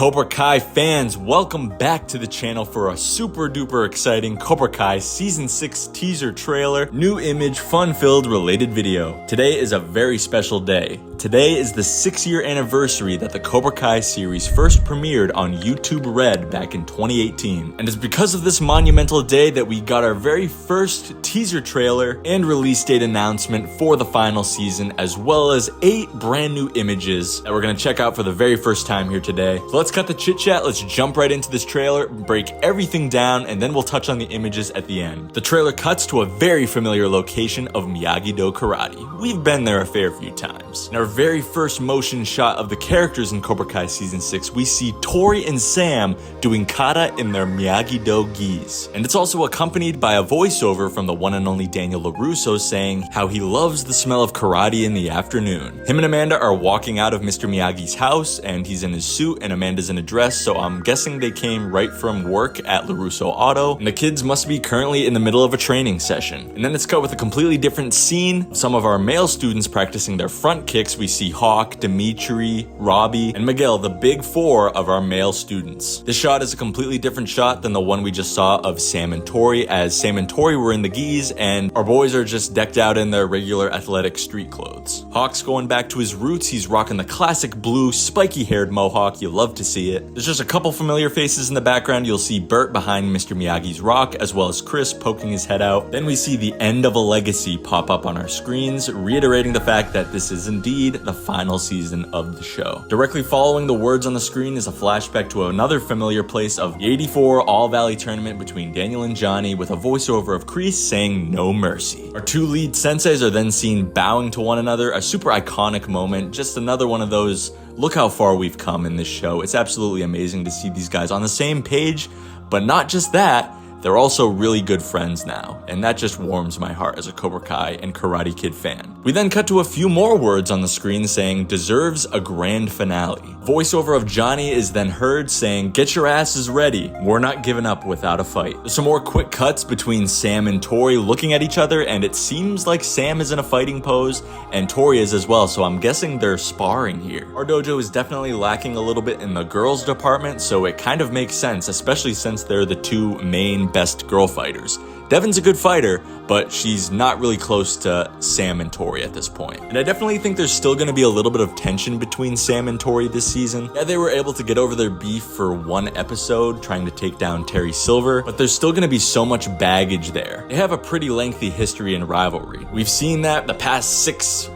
Cobra Kai fans, welcome back to the channel for a super duper exciting Cobra Kai Season 6 teaser trailer, new image, fun-filled related video. Today is a very special day. Today is the 6-year anniversary that the Cobra Kai series first premiered on YouTube Red back in 2018. And it's because of this monumental day that we got our very first teaser trailer and release date announcement for the final season, as well as 8 brand new images that we're gonna check out for the very first time here today. So let's cut the chit chat, let's jump right into this trailer, break everything down, and then we'll touch on the images at the end. The trailer cuts to a very familiar location of Miyagi-Do karate. We've been there a fair few times. In our very first motion shot of the characters in Cobra Kai Season 6, we see Tori and Sam doing kata in their Miyagi-Do gis. And it's also accompanied by a voiceover from the one and only Daniel LaRusso saying how he loves the smell of karate in the afternoon. Him and Amanda are walking out of Mr. Miyagi's house, and he's in his suit and Amanda's in a dress, so I'm guessing they came right from work at LaRusso Auto, and the kids must be currently in the middle of a training session. And then it's cut with a completely different scene. Some of our male students practicing their front kicks. We see Hawk, Dimitri, Robby, and Miguel, the big 4 of our male students. This shot is a completely different shot than the one we just saw of Sam and Tori, as Sam and Tori were in the gis and our boys are just decked out in their regular athletic street clothes. Hawk's going back to his roots. He's rocking the classic blue spiky haired mohawk. You love to see it. There's just a couple familiar faces in the background. You'll see Bert behind Mr. Miyagi's rock, as well as Chris poking his head out. Then we see the end of a legacy pop up on our screens, reiterating the fact that this is indeed the final season of the show. Directly following the words on the screen is a flashback to another familiar place of the 84 All Valley tournament between Daniel and Johnny, with a voiceover of Kreese saying no mercy. Our 2 lead senseis are then seen bowing to one another, a super iconic moment, just another one of those look how far we've come in this show. It's absolutely amazing to see these guys on the same page, but not just that, they're also really good friends now, and that just warms my heart as a Cobra Kai and Karate Kid fan. We then cut to a few more words on the screen saying, deserves a grand finale. Voiceover of Johnny is then heard saying, get your asses ready, we're not giving up without a fight. There's some more quick cuts between Sam and Tori looking at each other, and it seems like Sam is in a fighting pose, and Tori is as well, so I'm guessing they're sparring here. Our dojo is definitely lacking a little bit in the girls department, so it kind of makes sense, especially since they're the 2 main best girl fighters. Devon's a good fighter, but she's not really close to Sam and Tori at this point. And I definitely think there's still going to be a little bit of tension between Sam and Tori this season. Yeah, they were able to get over their beef for 1 episode trying to take down Terry Silver, but there's still going to be so much baggage there. They have a pretty lengthy history in rivalry. We've seen that the past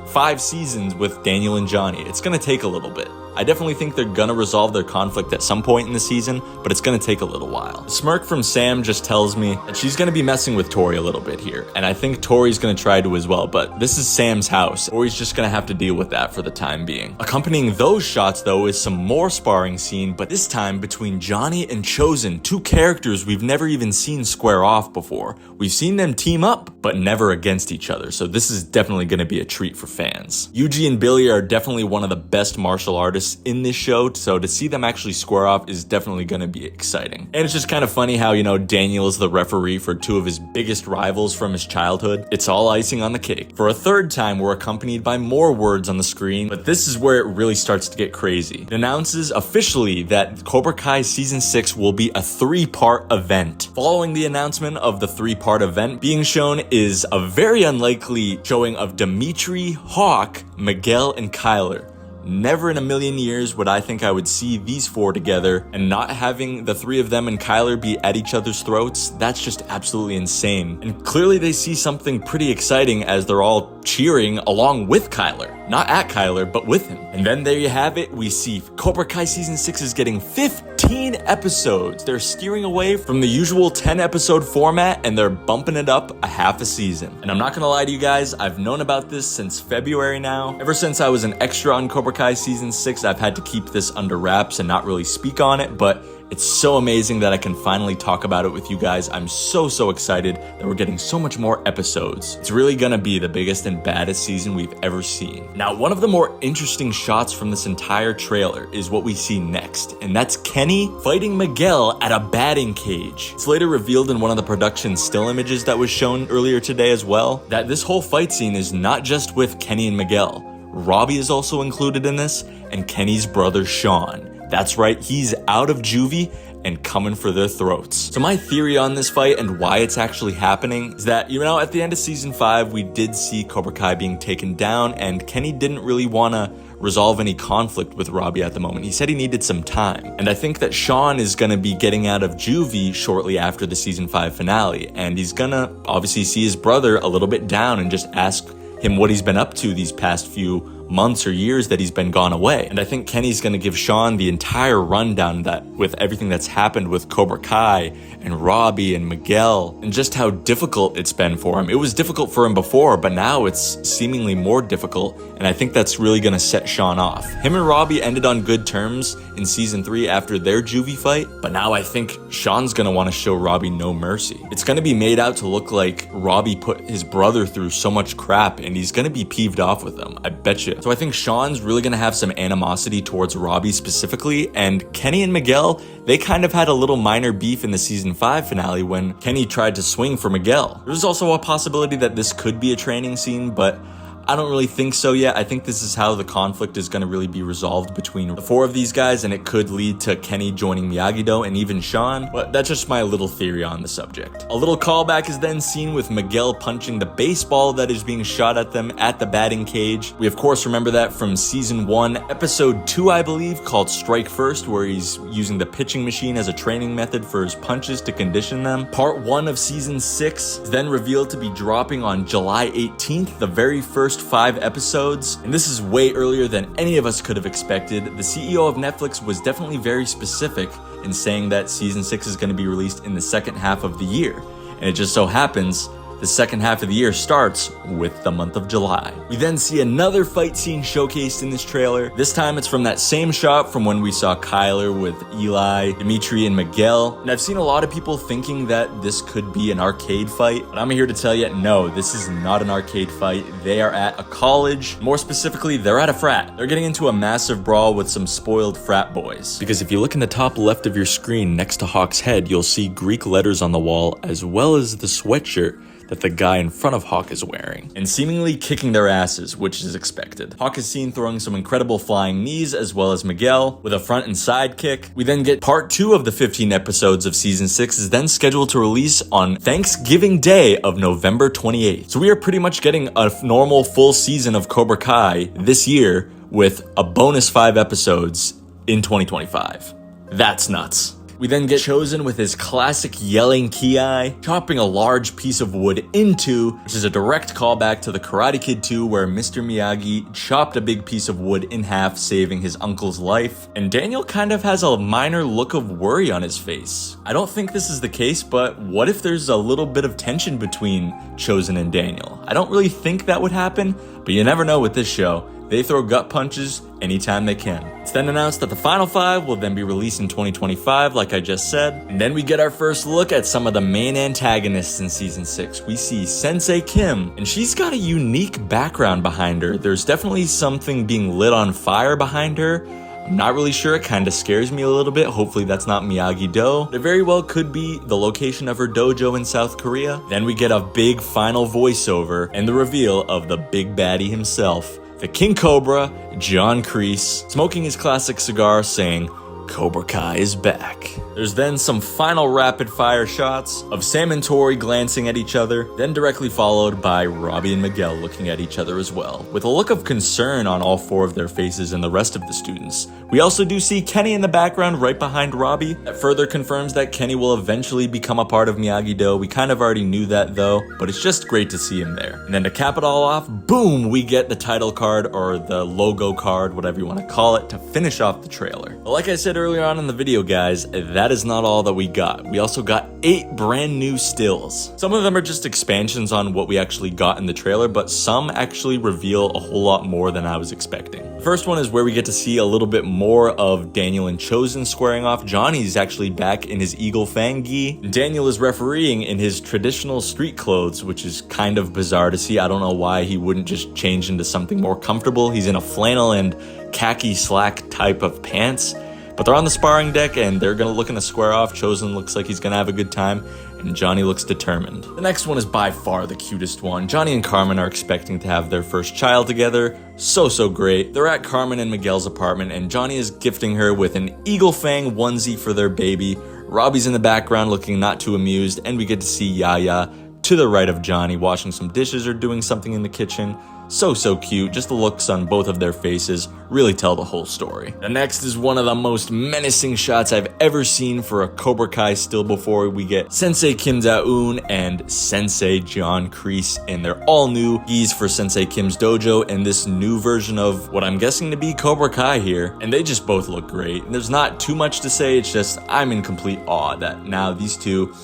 5 seasons with Daniel and Johnny. It's going to take a little bit. I definitely think they're gonna resolve their conflict at some point in the season, but it's gonna take a little while. The smirk from Sam just tells me that she's gonna be messing with Tori a little bit here, and I think Tori's gonna try to as well, but this is Sam's house. Tori's just gonna have to deal with that for the time being. Accompanying those shots though is some more sparring scene, but this time between Johnny and Chozen, 2 characters we've never even seen square off before. We've seen them team up, but never against each other, so this is definitely gonna be a treat for fans. Yuji and Billy are definitely one of the best martial artists in this show, so to see them actually square off is definitely going to be exciting. And it's just kind of funny how, Daniel is the referee for 2 of his biggest rivals from his childhood. It's all icing on the cake. For a 3rd time, we're accompanied by more words on the screen, but this is where it really starts to get crazy. It announces officially that Cobra Kai Season 6 will be a 3-part event. Following the announcement of the 3-part event being shown is a very unlikely showing of Dimitri, Hawk, Miguel, and Kyler. Never in a million years would I think I would see these 4 together, and not having the 3 of them and Kyler be at each other's throats, that's just absolutely insane. And clearly they see something pretty exciting as they're all cheering along with Kyler. Not at Kyler, but with him. And then there you have it, we see Cobra Kai Season 6 is getting 15 episodes. They're steering away from the usual 10 episode format, and they're bumping it up a half a season. And I'm not gonna lie to you guys, I've known about this since February now. Ever since I was an extra on Cobra Kai Season 6, I've had to keep this under wraps and not really speak on it, but it's so amazing that I can finally talk about it with you guys. I'm so excited that we're getting so much more episodes. It's really gonna be the biggest and baddest season we've ever seen. Now, one of the more interesting shots from this entire trailer is what we see next, and that's Kenny fighting Miguel at a batting cage. It's later revealed in one of the production still images that was shown earlier today as well, that this whole fight scene is not just with Kenny and Miguel. Robby is also included in this, and Kenny's brother Sean. That's right, he's out of juvie and coming for their throats. So my theory on this fight and why it's actually happening is that, at the end of season 5, we did see Cobra Kai being taken down, and Kenny didn't really want to resolve any conflict with Robby at the moment. He said he needed some time. And I think that Sean is going to be getting out of juvie shortly after the season 5 finale, and he's going to obviously see his brother a little bit down and just ask him what he's been up to these past few months or years that he's been gone away. And I think Kenny's going to give Sean the entire rundown that with everything that's happened with Cobra Kai and Robby and Miguel and just how difficult it's been for him. It was difficult for him before, but now it's seemingly more difficult, and I think that's really going to set Sean off. Him and Robby ended on good terms in season 3 after their juvie fight, but now I think Sean's going to want to show Robby no mercy. It's going to be made out to look like Robby put his brother through so much crap, and he's going to be peeved off with him, I bet you. So I think Sean's really going to have some animosity towards Robby specifically, and Kenny and Miguel, they kind of had a little minor beef in the season 5 finale when Kenny tried to swing for Miguel. There's also a possibility that this could be a training scene, but I don't really think so yet. I think this is how the conflict is going to really be resolved between the 4 of these guys, and it could lead to Kenny joining Miyagi-Do and even Sean, but that's just my little theory on the subject. A little callback is then seen with Miguel punching the baseball that is being shot at them at the batting cage. We of course remember that from season 1, episode 2, I believe, called Strike First, where he's using the pitching machine as a training method for his punches to condition them. Part 1 of season 6 is then revealed to be dropping on July 18th, the very first 5 episodes, and this is way earlier than any of us could have expected. The CEO of Netflix was definitely very specific in saying that season 6 is going to be released in the second half of the year, and it just so happens the second half of the year starts with the month of July. We then see another fight scene showcased in this trailer. This time it's from that same shot from when we saw Kyler with Eli, Dimitri, and Miguel. And I've seen a lot of people thinking that this could be an arcade fight, but I'm here to tell you, no, this is not an arcade fight. They are at a college. More specifically, they're at a frat. They're getting into a massive brawl with some spoiled frat boys. Because if you look in the top left of your screen next to Hawk's head, you'll see Greek letters on the wall as well as the sweatshirt that the guy in front of Hawk is wearing, and seemingly kicking their asses, which is expected. Hawk is seen throwing some incredible flying knees, as well as Miguel with a front and side kick. We then get part 2 of the 15 episodes of season 6 is then scheduled to release on Thanksgiving Day of November 28th. So we are pretty much getting a normal full season of Cobra Kai this year with a bonus 5 episodes in 2025. That's nuts. We then get Chozen with his classic yelling ki, chopping a large piece of wood into, which is a direct callback to the Karate Kid 2, where Mr. Miyagi chopped a big piece of wood in half, saving his uncle's life. And Daniel kind of has a minor look of worry on his face. I don't think this is the case, but what if there's a little bit of tension between Chozen and Daniel? I don't really think that would happen, but you never know with this show. They throw gut punches anytime they can. It's then announced that the final 5 will then be released in 2025, like I just said. And then we get our first look at some of the main antagonists in season 6. We see Sensei Kim, and she's got a unique background behind her. There's definitely something being lit on fire behind her. I'm not really sure, it kind of scares me a little bit. Hopefully that's not Miyagi-Do. It very well could be the location of her dojo in South Korea. Then we get a big final voiceover and the reveal of the big baddie himself, the King Cobra, John Kreese, smoking his classic cigar saying, "Cobra Kai is back." There's then some final rapid fire shots of Sam and Tori glancing at each other, then directly followed by Robby and Miguel looking at each other as well, with a look of concern on all 4 of their faces and the rest of the students. We also do see Kenny in the background right behind Robby. That further confirms that Kenny will eventually become a part of Miyagi-Do. We kind of already knew that though, but it's just great to see him there. And then to cap it all off, boom, we get the title card or the logo card, whatever you want to call it, to finish off the trailer. But like I said earlier on in the video, guys, that is not all that we got. We also got 8 brand new stills. Some of them are just expansions on what we actually got in the trailer, but some actually reveal a whole lot more than I was expecting. The first one is where we get to see a little bit more of Daniel and Chozen squaring off. Johnny's actually back in his eagle Fang gi. Daniel is refereeing in his traditional street clothes, which is kind of bizarre to see. I don't know why he wouldn't just change into something more comfortable. He's in a flannel and khaki slack type of pants. But they're on the sparring deck and they're going to look in a square off. Chozen looks like he's going to have a good time. and Johnny looks determined. The next one is by far the cutest one. Johnny and Carmen are expecting to have their first child together. So great. They're at Carmen and Miguel's apartment, and Johnny is gifting her with an Eagle Fang onesie for their baby. Robby's in the background looking not too amused, and we get to see Yaya to the right of Johnny washing some dishes or doing something in the kitchen. So cute. Just the looks on both of their faces really tell the whole story. The next is one of the most menacing shots I've ever seen for a Cobra Kai still before we get Sensei Kim Da-eun and Sensei John Kreese in their all new gis for Sensei Kim's dojo and this new version of what I'm guessing to be Cobra Kai here. And they just both look great. And there's not too much to say, it's just I'm in complete awe that now these two,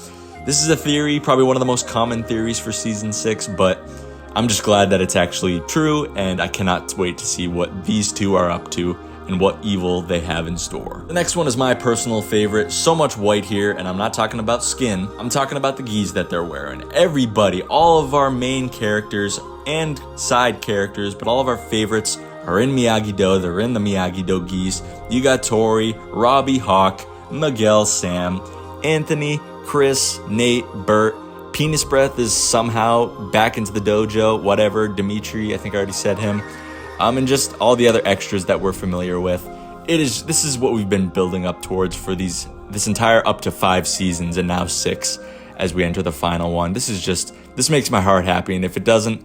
this is a theory, probably one of the most common theories for season 6, but I'm just glad that it's actually true, and I cannot wait to see what these two are up to and what evil they have in store. The next one is my personal favorite. So much white here, and I'm not talking about skin. I'm talking about the gis that they're wearing. Everybody, all of our main characters and side characters, but all of our favorites are in Miyagi-Do. They're in the Miyagi-Do gis. You got Tori, Robby, Hawk, Miguel, Sam, Anthony, Chris, Nate, Bert. Penis Breath is somehow back into the dojo, whatever, Dimitri, I think I already said him, and just all the other extras that we're familiar with. This is what we've been building up towards for this entire up to 5 seasons, and now 6 as we enter the final one. This makes my heart happy, and if it doesn't,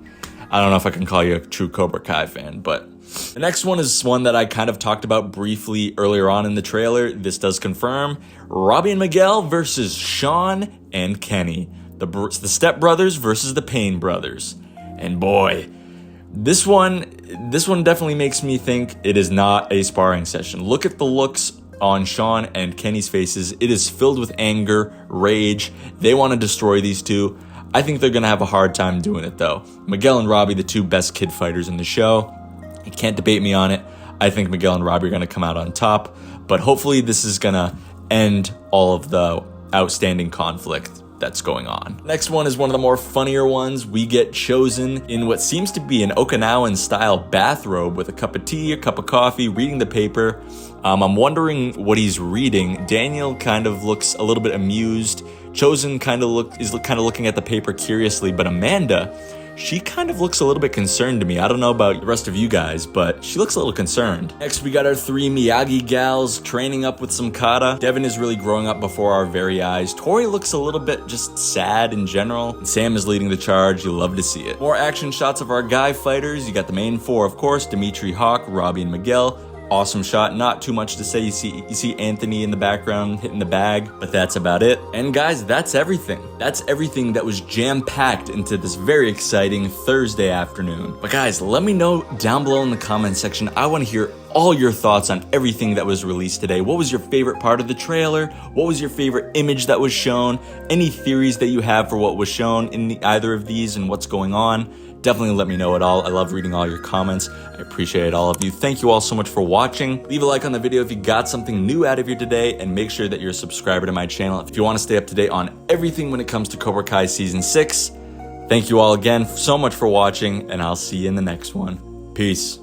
I don't know if I can call you a true Cobra Kai fan, but the next one is one that I kind of talked about briefly earlier on in the trailer. This does confirm Robby and Miguel versus Sean and Kenny. The Step Brothers versus the Payne Brothers. And boy, this one definitely makes me think it is not a sparring session. Look at the looks on Sean and Kenny's faces. It is filled with anger, rage. They want to destroy these two. I think they're going to have a hard time doing it though. Miguel and Robby, the two best kid fighters in the show. You can't debate me on it. I think Miguel and Robby are going to come out on top. But hopefully this is going to end all of the outstanding conflict that's going on. Next one is one of the more funnier ones. We get Chozen in what seems to be an Okinawan style bathrobe with a cup of tea, a cup of coffee, reading the paper. I'm wondering what he's reading. Daniel kind of looks a little bit amused. Chozen is looking at the paper curiously, but Amanda, she kind of looks a little bit concerned to me. I don't know about the rest of you guys, but she looks a little concerned. Next, we got our 3 Miyagi gals training up with some kata. Devin is really growing up before our very eyes. Tori looks a little bit just sad in general. And Sam is leading the charge. You love to see it. More action shots of our guy fighters. You got the main 4, of course, Dimitri, Hawk, Robby, and Miguel. Awesome shot, not too much to say. You see Anthony in the background hitting the bag, but that's about it. And guys, that's everything. That's everything that was jam-packed into this very exciting Thursday afternoon. But guys, let me know down below in the comment section. I want to hear all your thoughts on everything that was released today. What was your favorite part of the trailer? What was your favorite image that was shown? Any theories that you have for what was shown in either of these and what's going on? Definitely let me know it all. I love reading all your comments. I appreciate all of you. Thank you all so much for watching. Leave a like on the video if you got something new out of here today, and make sure that you're a subscriber to my channel if you want to stay up to date on everything when it comes to Cobra Kai Season 6. Thank you all again so much for watching, and I'll see you in the next one. Peace.